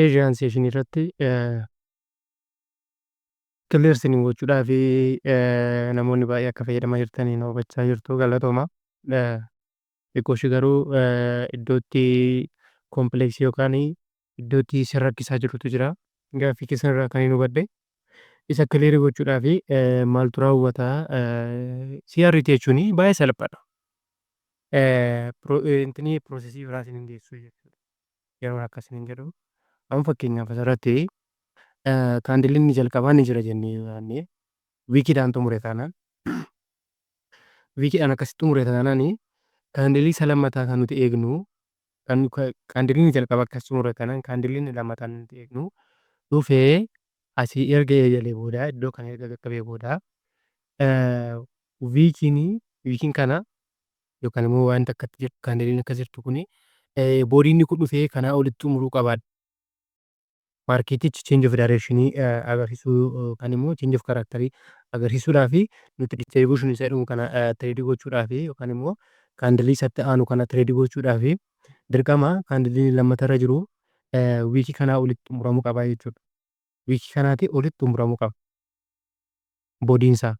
Eejaanseeshinii irratti qilleensanii gochuudhaa fi namoonni baay'ee akka fayyadamaa jirtanii nu hubachaa jirtu galatooma. Xiqqooshi garuu iddootti kompleksii yookaan iddootti si rakkisaa jirutu jira. Gaaffii keessan irraa kan hin hubadhe isa kiliirii gochuudhaa fi maaltu raawwata CRT jechuun baay'ee salphaadha. Intinii piroosesii biraa isin hin geessu jechuudha. Yeroo akkasiin hin jedhu. Amma fakkeenyaaf asirratti kaandiliin jalqabaa ni jira jennee yaadne wiikiidhaan xumure taanaan wiikiidhaan akkasitti xumure taanaan kaandilii isa lammataa kan nuti eegnu kaandiliin jalqabaa akkas xumure taanaan kaandiliin lammataa nuti eegnu dhufee asii erga eegalee booda iddoo kana erga qaqqabee booda wiikiin kana yookaan immoo waan akkatti jirtu kaandiliin akkas jirtu kuni boodiin kun dhufee kanaa olitti xumuruu qabaadha. Maarkeetichi change of direction agarsiisuu kan immoo change of character agarsiisuudhaa fi nuti distribution isa jedhamu kana trade gochuudhaa fi yookaan immoo kaandilii isatti aanu kana trade gochuudhaa fi dirqama kaandilii lammatarra jiru wiikii kanaa olitti xumuramuu qaba jechuudha. Wiikii kanaatii olitti xumuramuu qaba. Boodiinsaa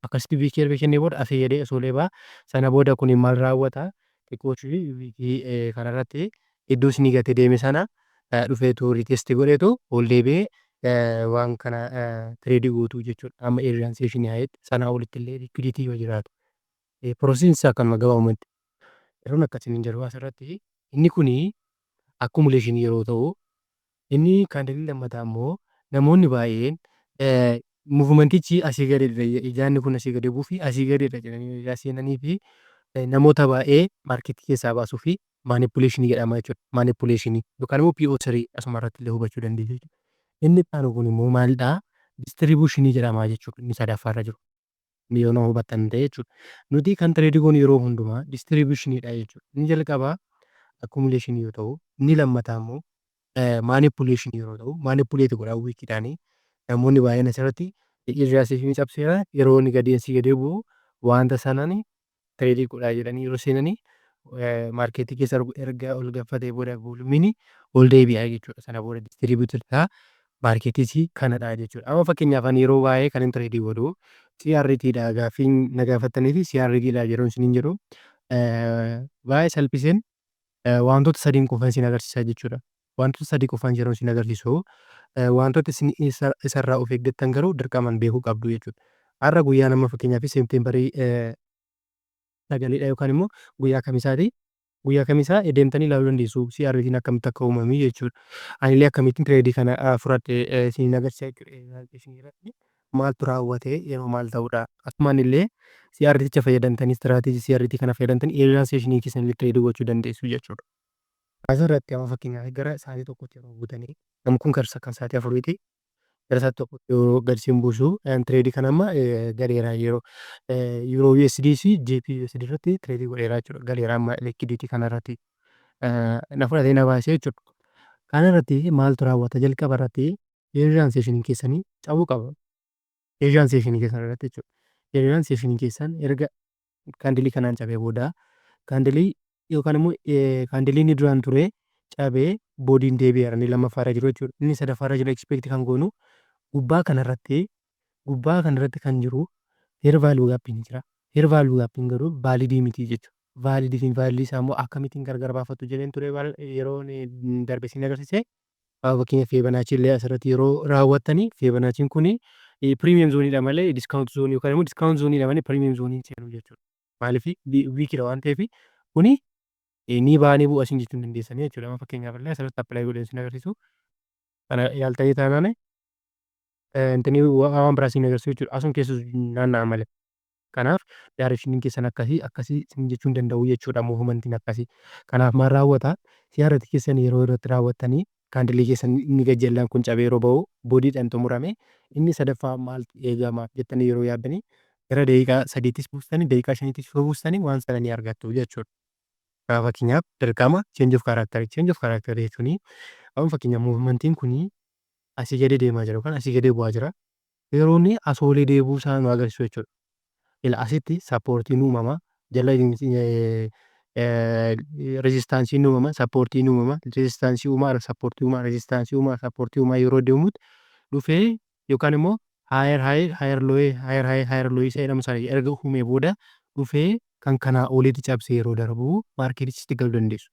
akkasitti wiikii erga kennee booda asii jedhee osoolee baa sana booda kun maal raawwata xiqqooshi wiikii kanarratti iddoo isinii gatee deeme sana dhufeetu riitestii godheetu ol deebi'ee waan kana tireedii gootuu jechuudha. Amma eejaanseeshinii hayetti sanaa olitti illee liquiditii yoo jiraatu. Piroosesiin isaa akkanuma gabaabumatti. Yeroon akkasiin hin jiru asirratti inni kuni akkumuleeshinii yeroo ta'u inni kaandilii lammataa immoo namoonni baay'een muuvmentichi asii gadedha ijaanni kun asii gadi bu'uu fi asii gadedha jedhanii ijaa seenanii fi namoota baay'ee maarkeetii keessaa baasuu fi maanipuleeshinii jedhama jechuudha. Maanipuleeshinii yookaan immoo PO3 asuma irratti illee hubachuu dandeenya jechuudha. Inni itti kun immoo maalidhaa? Distribuushinii jedhama jechuudha. Inni sadaffaarra jiru. Yoo nama hubattan ta'e jechuudha. Nuti kan tireedii goonu yeroo hundumaa distribuushiniidha jechuudha. Inni jalqabaa akkumuleeshinii yoo ta'u, inni lammataa immoo maanipuleeshinii yeroo ta'u, maanipuleeti godhaa wiikiidhaanii namoonni baay'een asirratti irraasii cabseera yeroo inni gadi bu'u wanta sanani tireedii godhaa jedhanii yeroo seenanii maarkeetii keessa erga ol gaffatee booda volumini ol deebi'a jechuudha. Sana booda distribuutirtaa maarkeetii kanadha jechuudha. Amma fakkeenyaaf ani yeroo baay'ee kan hin tireedii godhu CRTdha gaaffii na gaafattanii fi CRTdha yeroo isin jedhu baay'ee salphiseen wantoota sadiin qofaan isin agarsiisa jechuudha. Wantoota sadii qofaan yeroo isin agarsiisu wantoota isin isarraa of eeggattan garuu dirqamaan beekuu qabdu jechuudha. Har'a guyyaa nama fakkeenyaaf seemteembarii sagaleedha yookaan immoo guyyaa kamisaati. Guyyaa kamisaa deemtanii ilaaluu dandeessu CRT'n akkamitti akka uumame jechuudha. Anillee akkamittiin tireedii kana fudhadhe isin agarsiisa jechuudha. Maaltu raawwate yeroo maal ta'udha. Asumaan illee CRTcha fayyadamtanii istiraatiijii CRT kana fayyadamtanii eejaanseeshinii keessan tireedii gochuu dandeessu jechuudha. Asirratti amma fakkeenyaaf gara sa'aatii tokkotti yeroo buutanii namni kun garsa kan sa'aatii afuriiti. Gara sa'aatii tokkotti yeroo gadi siin buusu tireedii kana amma galeeraa yeroo USD fi JPUSD irratti tireedii godheeraa jechuudha. Galeeraa amma liquiditii kanarratti na fudhatee na baasee jechuudha. Kanarratti maaltu raawwata jalqaba irratti eejaanseeshinii keessanii cabuu qaba. Eejaanseeshinii keessan irratti jechuudha. Eejaanseeshinii keessan erga kaandilii kanaan cabee booda kaandilii yookaan immoo kaandiliin duraan ture cabee boodiin deebi'eera inni lammaffaarra jiru jechuudha. Inni sadaffaarra jiru expect kan goonu gubbaa kanarratti kan jiru fair value gaappiin jira. Fair value gaappiin garuu vaalidii miti jechuudha. Vaalidii isaa immoo akkamittiin gargar baafatu jedheen ture yeroo darbe siin agarsiise. Fakkeenyaaf feebanaachiin illee asirratti yeroo raawwattanii feebanaachiin kuni piriimiyeem zooniidha malee diskaawunt zoonii yookaan immoo diskaawunt zooniidha malee piriimiyeem zoonii seenu jechuudha. Maaliif wiikidha waan ta'eef kuni ni baanii bu'aa isin jechuu dandeessanii jechuudha. Amma fakkeenyaaf illee asirratti appilaayi godhee isin agarsiisu. Kana yaaltanii taanaan intini waan biraa isin agarsiisu jechuudha. Asuma keessa naanna'a malee. Kanaaf daareeshiniin keessan akkasii isin jechuu danda'u jechuudha. Muuvumentiin akkasii. Kanaaf maal raawwata CRT keessan yeroo irratti raawwattanii kaandilii keessan inni gajjallaan kun cabee yeroo ba'u boodiidhaan xumurame inni sadaffaa maal eegamaaf jettanii yeroo yaaddanii gara daqiiqaa sadiittis buustanii daqiiqaa shaniittis yoo buustanii waan sana ni argattu jechuudha. Fakkeenyaaf dirqama change of character jechuun amma fakkeenyaaf muuvumentiin kun asii gadi deemaa jira yookaan asii gadi bu'aa jira. Yeroo inni asoolee deebuu isaa nu agarsiisu jechuudha. Ila asitti sappoortiin uumama jala rezistaansiin uumama, sappoortiin uumama, rezistaansii uumaa, sappoortii uumaa, rezistaansii uumaa, sappoortii uumaa yeroo deemuutti dhufee yookaan immoo haayer looyii isa jedhamu sana erga uumee booda dhufee kan kanaa oliitti cabsee yeroo darbu maarkeetichitti galuu dandeessu.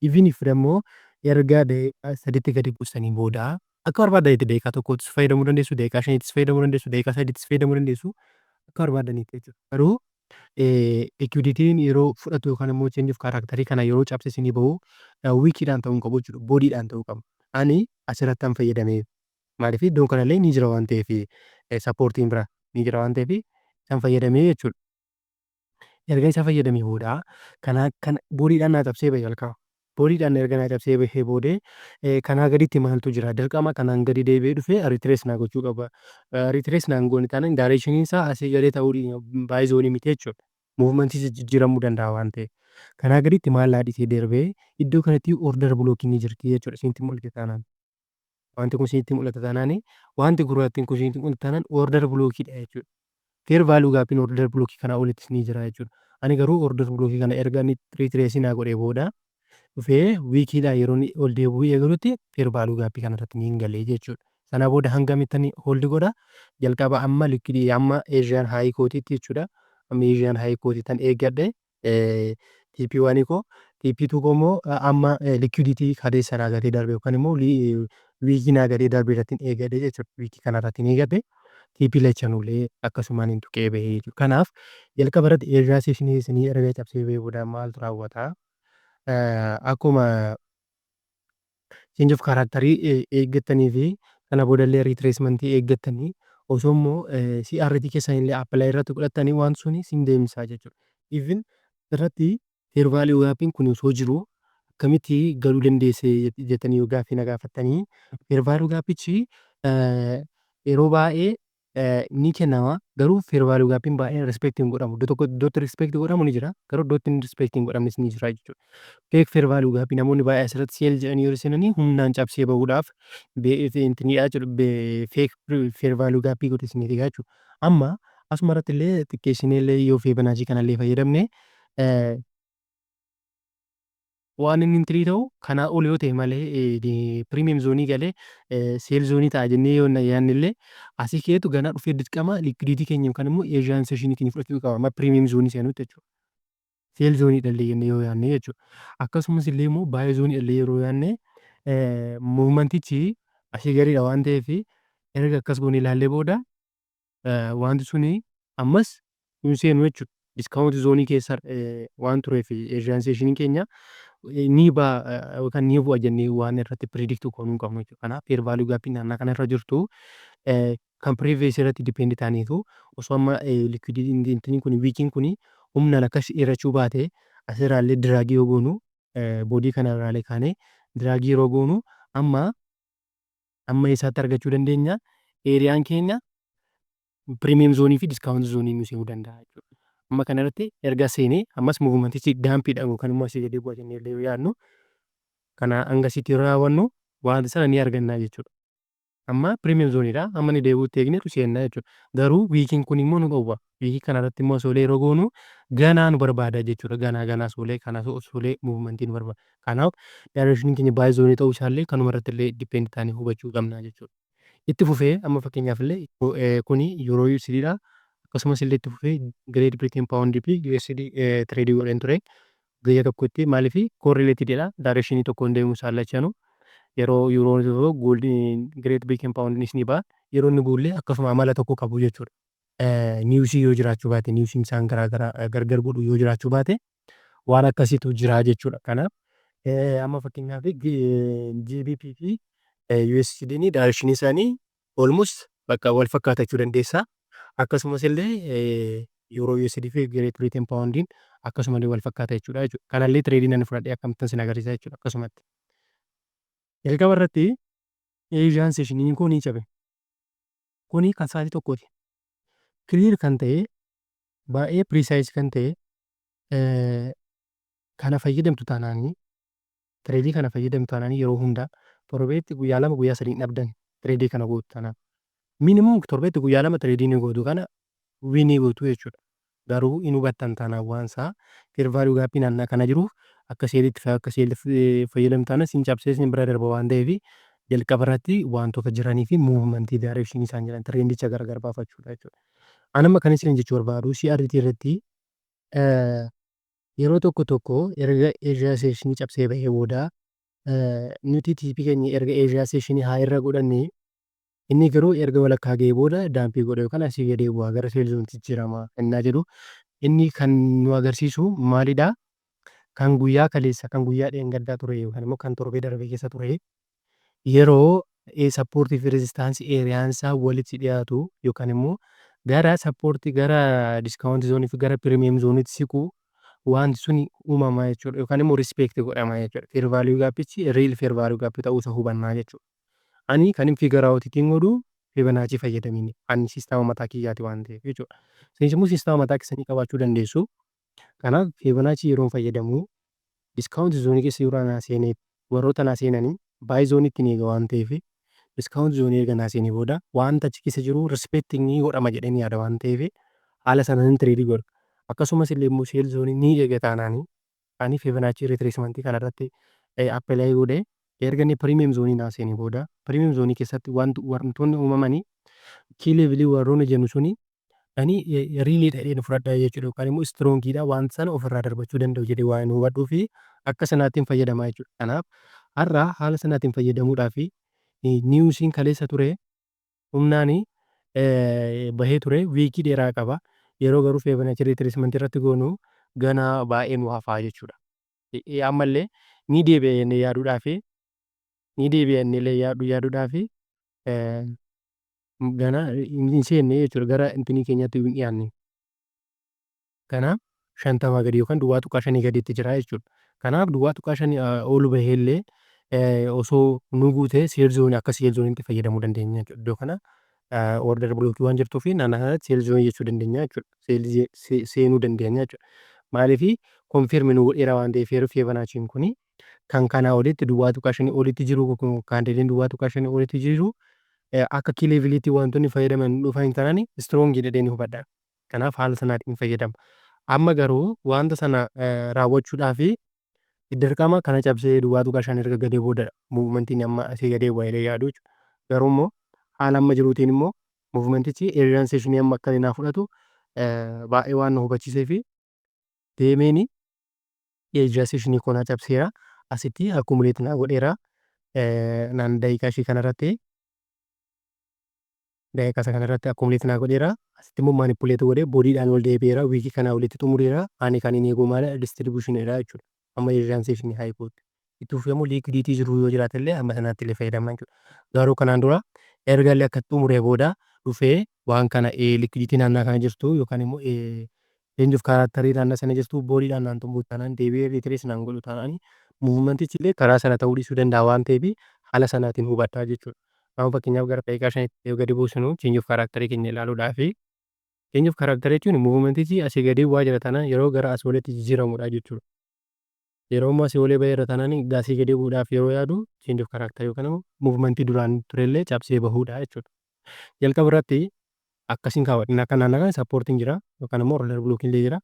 Even if immoo erga daqiiqaa sadiitti gadi buusanii booda akka barbaadanitti daqiiqaa tokkottis fayyadamuu dandeessu, daqiiqaa shaniittis fayyadamuu dandeessu, daqiiqaa sadiittis fayyadamuu dandeessu akka barbaadanitti jechuudha. Garuu liquiditiin yeroo fudhatu yookaan immoo change of character kana yeroo cabse isinii bahu wiikiidhaan ta'uu hin qabu jechuudha. Boodiidhaan ta'uu qaba. Ani asirrattan fayyadamee maaliif iddoon kanallee ni jira waan ta'eef sappoortiin bira ni jira waan ta'eef isaan fayyadamee jechuudha. Erga isa fayyadamee booda kana boodiidhaan naa cabsee bahe jalqaba. Boodiidhaan erga naa cabsee bahee boodee kanaa gaditti maaltu jira? Dirqama kanaan gadi deebi'ee dhufee riitirees naa gochuu qaba. Riitirees naan goone taanaan daayireekshiniin isaa asii gadee ta'uu baay'izoonii miti jechuudha. Muuvimentii jijjiiramuu danda'a waan ta'eef. Kanaa gaditti maal laadhisee darbee iddoo kanatti order blocking ni jirti jechuudha. Isinitti mul'ate taanaan. Wanti kun isinitti mul'ata taanaan wanti gurraattiin kun isinitti mul'ata taanaan order blockiidha jechuudha. Fair value gaapiin order blockii kanaa olittis ni jira jechuudha. Ani garuu order blockii kana erga inni riitireesii naa godhee booda dhufee wiikiidhaan yeroo inni ol deebi'uu eegalutti fair value gaappii kanarratti ni hin galee jechuudha. Sana booda hanga mittanii hooldi godha jalqaba amma liquidii amma Asian high kootiitti jechuudha. Amma Asian high kootiittan eeggadhe TP1 koo TP2 koo immoo amma liquiditii kadeessa naa gadee darbe yookaan immoo wiikii naa gadee darbe irratti eeggadhe jechuudha. Wiikii kanarratti eeggadhe TP lachanullee akkasumaan hin tuqee bahee jechuudha. Kanaaf jalqaba irratti Asian sessionii erga cabsee bahee booda maaltu raawwata? Akkuma change of character eeggattanii fi kana boodallee retracement eeggattanii osoo immoo CRT keessan illee apply irratti godhattanii waan suni sin deemsa jechuudha. Even irratti fair value gaappiin kun osoo jiru akkamitti galuu dandeesse jettanii yoo gaaffii na gaafattanii fair value gaappichi yeroo baay'ee ni kennama garuu fair value gaappiin baay'ee respect hin godhamu. Iddoo tokko iddootti respect godhamu ni jira garuu iddootti respect hin godhamnes ni jira jechuudha. Fake fair value gaappii namoonni baay'ee asirratti seel jedhanii yeroo seenanii humnaan cabsee bahuudhaaf intiniidha jechuudha. Fake fair value gaappii godhe isiniiti jechuudha. Amma asuma irratti illee xiqqeessinee illee yoo feebanaachii kanallee fayyadamne waan inni intinii ta'u kanaa ol yoo ta'e malee premium zoonii galee seel zoonii ta'a jennee yoo yaadne illee asii keetu ganaa dhufee dirqama liquiditii keenya yookaan immoo Asian sessionii keenya fudhachuu qaba. Amma premium zoonii seenutti jechuudha. Seel zoonii dhallee jennee yoo yaadne jechuudha. Akkasumas illee immoo baay'ee zoonii dhallee yeroo yaadne muuvmentichi asii gadiidha waan ta'eef erga akkas goone ilaallee booda wanti suni ammas hin seenu jechuudha. Discount zoonii keessa waan tureef Asian sessionii keenya ni ba'a yookaan ni bu'a jennee waan irratti predict goonuu hin qabnu jechuudha. Kanaaf fair value gaappiin naannaa kana irra jirtu kan previous irratti depend ta'aniitu osoo amma liquiditiin kun wiikiin kun humnaan akkas dheerachuu baate asirraallee diraagii yoo goonu boodii kanarraalee kaanee diraagii yeroo goonu amma eessaatti argachuu dandeenya eeriyaan keenya premium zoonii fi discount zoonii nu seenuu danda'a jechuudha. Amma kanarratti erga seenee ammas muuvmentichi daampiidha yookaan immoo asii gadee bu'a jennee illee yoo yaadnu kana hanga sitti raawwannu wanti sana ni arganna jechuudha. Amma premium zooniidha amma ni deebi'uutti eegneetu seennaa jechuudha. Garuu wiikiin kun immoo nu dhowwa. Wiikii kanarratti immoo soolee yeroo goonu ganaa nu barbaada jechuudha. Ganaa soolee kana soolee muuvimentii nu barbaada. Kanaaf daayireekshiniin keenya baay'ee zoonii ta'uu isaallee kanuma irratti illee dippeend ta'anii hubachuu qabna jechuudha. Itti fufee amma fakkeenyaaf illee kuni yeroo USDdha. Akkasumas illee itti fufee Great Britain Pound fi USD trade godhan ture. Guyyaa tokkotti maaliif correlatedidha. Daayireekshinii tokkoon deemuu isaallachanu. Yeroo yeroo gooldiin Great Britain Pound ni ba'a. Yeroo inni buullee akkasuma amala tokko qabu jechuudha. Niwusii yoo jiraachuu baate niwusiin isaan gargar godhu yoo jiraachuu baate waan akkasiitu jira jechuudha. Kanaaf amma fakkeenyaaf GBP fi USD'n daayireekshinii isaanii almost bakka wal fakkaatachuu dandeessa. Akkasumas illee yeroo USD fi Great Britain Poundin akkasumallee wal fakkaata jechuudha. Kanallee tireediin ani fudhadhee akkamittan sin agarsiisa jechuudha. Akkasumatti. Jalqaba irratti Asian sessionii kun ni cabe. Kuni kan sa'aatii tokkooti. Clear kan ta'e baay'ee precise kan ta'e kana fayyadamtu taanaanii tireedii kana fayyadamtu taanaanii yeroo hunda torbeetti guyyaa lama guyyaa sadii dhabdan tireedii kana gootu taanaan. Minimum torbeetti guyyaa lama tireedii ni gootu kana winii gootu jechuudha. garuu hin hubattan taanaan waan isaa fair value gaappii naannaa kana jiruuf akka seelitti fayyadamtaana siin cabsee siin bira darba waan ta'eef jalqaba irratti wantoota jiranii fi muuvimentii daarekshinii isaan jiran tirendicha gargar baafachuudha jechuudha. Anamma kan isin jechuu barbaadu CRT irratti yeroo tokko erga Asia sessionii cabsee bahee booda nuti TP keenya erga Asia sessionii haa irra godhanne inni garuu erga walakkaa ga'ee booda daampii godha yookaan asii gadee bu'aa gara seelzoonitti jijjiirama innaa jedhu inni kan nu agarsiisu maalidhaa? Kan guyyaa kaleessa kan guyyaa dheengaddaa ture yookaan immoo kan torbee darbee keessa ture yeroo sappoortii fi reezistaansii eeriyaan isaa walitti dhiyaatu yookaan immoo gara sappoortii gara diskaawunti zoonii fi gara pirimeem zooniitti siqu wanti suni uumamaa jechuudha yookaan immoo rispeekti godhamaa jechuudha. Fair value gaappichi riil fair value gaappii ta'uusaa hubannaa jechuudha. Ani kan hin figaraa otiitiin godhu Fibonacci fayyadamini ani siistama mataa kiyyaati waan ta'eef jechuudha. Isinis immoo siistama mataa keessanii qabaachuu dandeessu. Kanaaf Fibonacci yeroo fayyadamu diskaawunti zoonii keessa yeroo anaa seenee warroota anaa seenanii baay'ee zooniitti ni eega waan ta'eef diskaawunti zoonii erga anaa seenee booda wanta achi keessa jiru rispeektingii godhama jedhanii yaada waan ta'eef haala sanaan tireedii godha. Akkasumas illee immoo seel zoonii ni eega taanaanii ani Fibonacci reetireesimentii kanarratti appilaayi godhee erga inni pirimeem zoonii naa seenee booda pirimeem zoonii keessatti wantoonni uumamanii kii leevilii warroonni jennu suni ani riilii dhadheen fudhadhaa jechuudha yookaan immoo istiroonkidha wanta sana ofirraa darbachuu danda'u jedhee waan hin hubadhuu fi akka sanaattiin fayyadamaa jechuudha. Kanaaf har'a haala sanaatiin fayyadamuudhaa fi niwusiin kaleessa ture humnaan bahee ture wiikii dheeraa qaba. Yeroo garuu Fibonacci reetireesimentii irratti goonu ganaa baay'ee nu hafaa jechuudha. Ammallee ni deebi'ee yaaduudhaa fi ni deebi'annee yaaduudhaa fi gana hin seenne jechuudha gara intinii keenyatti hin dhiyaanne. Kanaaf 50 gadi yookaan duwwaa tuqaa 5 gadiitti jira jechuudha. Kanaaf duwwaa tuqaa 5 ol bahee illee osoo nu guutee seel zoonii akka seel zooniitti fayyadamuu dandeenya jechuudha. Iddoo kana order blookii waan jirtuu fi naannoo kanatti seel zoonii jechuu dandeenya jechuudha. Seenuu dandeenya jechuudha. Maaliif konfirmi nu godheera waan ta'eef yeroo Fibonacciin kuni kan kanaa olitti duwwaa tuqaa 5 olitti jiru kaandeliin duwwaa tuqaa 5 olitti jiru akka kii leeviliitti wantoonni fayyadaman dhufan hin taanani istiroonkii jedhee ni hubadha. Kanaaf haala sanaatiin fayyadama. Amma garuu wanta sana raawwachuudhaaf dirqama kana cabsee duwwaa tuqaa 5 erga gadee booda muuvimentiin amma asii gadee bu'ee yaadu jechuudha. Garuu immoo haala amma jiruutiin immoo muuvimentichi eeriyaan seeshinii amma akka inni fudhatu baay'ee waan nu hubachiisee fi deemeeni eejaa seeshinii konaa cabseera asitti akkumuleetti naa godheera naan daqiiqaa ishii kanarratti daqiiqaa kanarratti akkumuleetti naa godheera asitti immoo maanipuleetii godhee boodiidhaan ol deebi'eera wiikii kanaa walitti xumureera ani kan inni eeguu maala distribuushinidha jechuudha. Amma eejaan seeshinii haayikuutti. Itti fufee immoo liikidiitii jiru yoo jiraate illee amma sanaatti illee fayyadamna jechuudha. Garuu kanaan dura erga illee akka xumuree booda dhufee waan kana liikidiitii naannaa kana jirtu yookaan immoo range of kaaraaktarii naannaa sana jirtu boodiidhaan naan xumuru taanaan deebi'ee riitirees naan godhu taanaan muuvimentichi illee karaa sana ta'uu dhiisuu danda'a waan ta'eef haala sanaatiin hubadhaa jechuudha. Amma fakkeenyaaf gara daqiiqaa 5tti gadi buusinu change of kaaraaktarii keenya ilaaluudhaa fi change of kaaraaktarii jechuun muuvimentichi asii gadii bu'aa jira taanaan yeroo gara asii olitti jijjiiramudha jechuudha. Yeroo ammoo asii olee baheera taanaan asii gadii bu'uudhaaf yeroo yaadu change of kaaraaktarii yookaan immoo muuvimentii duraan turellee cabsee bahuudha jechuudha. Jalqaba irratti akkasiin kaawwadhin akka naannaa kana sappoortiin jira yookaan immoo order blookiin illee jira.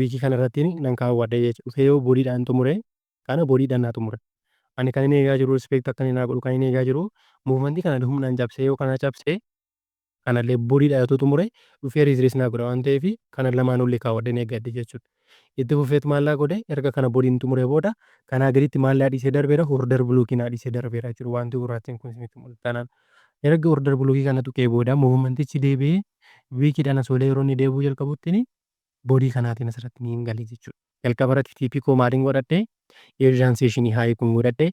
Wiikii kana irratti nan kaawwadha jechuudha. Dhufee yoo boodiidhaan xumure kana boodiidhaan naa xumure. Ani kan inni eegaa jiru rispeekti akka inni naa godhu kan inni eegaa jiru muuvimentii kana humnaan cabsee yoo kana cabsee kanallee boodiidhaan yoo xumure dhufee riitirees naa godha waan ta'eef kana lamaan ollee kaawwadheen eeggadhe jechuudha. Itti fufeetu maallaa godhe erga kana boodiin xumuree booda kanaa gaditti maallaa dhiisee darbeera order blookiin dhiisee darbeera jechuudha. Wanti gurraattiin kun isinitti mul'atu taanaan erga order blookii kana tuqee booda muuvimentichi deebi'ee wiikiidhaan as olee yeroo inni deebi'uu jalqabutti boodii kanaatiin asirratti ni hin galee jechuudha. Jalqaba irratti TP koo maaliin godhadhe eeriyaan seeshinii haayii kun godhadhe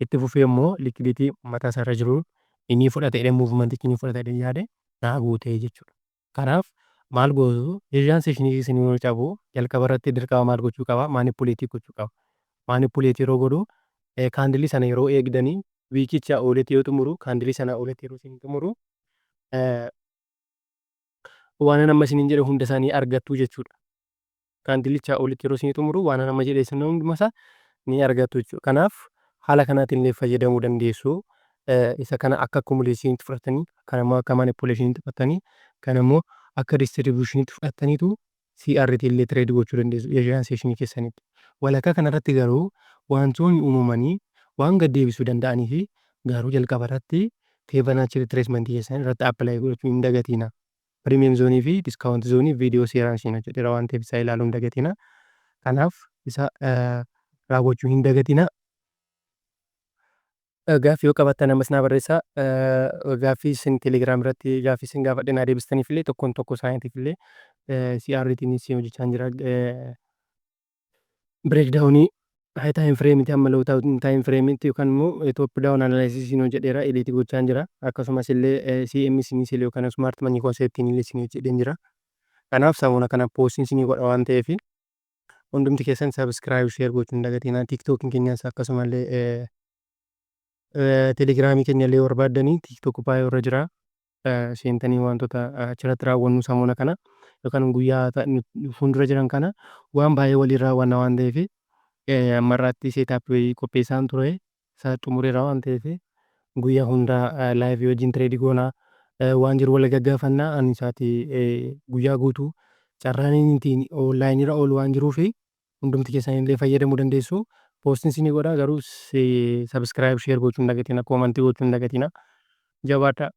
itti fufee immoo liikidiitii mataa isaarra jiru inni fudhatee muuvimentichi inni fudhatee yaade naa guutee jechuudha. Kanaaf maal gootu eeriyaan seeshinii keessanii yoo cabu jalqaba irratti dirqama maal gochuu qaba maanipuleetii gochuu qaba. Maanipuleetii yeroo godhu kaandilii sana yeroo eegdanii wiikicha ooletti yoo xumuru kaandilii sana ooletti yeroo isin xumuru waan amma isin jedhe hunda isaanii argattu jechuudha. Kaandilicha ooletti yeroo isin xumuru waan amma jedhe isin hundumasa ni argattu jechuudha. Kanaaf haala kanaatiin illee fayyadamuu dandeessu. Isa kana akka akkumuleeshiniitti fudhatanii kan immoo akka maanipuleeshiniitti fudhatanii kan immoo akka distribuushiniitti fudhataniitu CRT illee trade gochuu dandeessu Asian session keessanitti. Walakkaa kanarratti garuu wantoonni uumamanii waan gad deebisuu danda'anii fi garuu jalqaba irratti Fibonacci retracement keessan irratti apply gochuu hin dagatina. Premium zoonii fi discount zoonii viidiyoo seeraan siin hojjedheera waan ta'eef isaa ilaaluu hin dagatina. Kanaaf isa raawwachuu hin dagatina. Gaaffii yoo qabaattan ammas naa barreessaa. Gaaffii isin Telegram irratti gaaffii isin gaafadhe naa deebistaniif illee tokkoon tokko isaaniitiif illee CRT'n isin hojjechaa hin jira. Breakdownii high time frame ti amma low time frame ti yookaan immoo top down analysis isin hojjedheera edit gochaa hin jira. Akkasumas illee CM isin illee yookaan smart money concept illee isin hojjedhee hin jira. Kanaaf samuuna kana post isin godha waan ta'eef hundumti keessan subscribe share gochuu hin dagatina. TikTok keenyas akkasuma illee Telegramii keenya illee barbaaddanii TikTok baay'ee irra jira. Seentanii wantoota achirratti raawwannu samuuna kana yookaan guyyaa fuuldura jiran kana waan baay'ee waliin raawwanna waan ta'eef ammarratti seetaap qopheessaan ture isa xumureera waan ta'eef guyyaa hunda live wajjin trade goona waan jiru wal gaggaafannaa ani isaati guyyaa guutuu carraan inni online irra oolu waan jiruuf hundumti keessan illee fayyadamuu dandeessu. Postiin isin godha garuu subscribe share gochuu hin dagatina, comment gochuu hin dagatina. Jabaadhaa.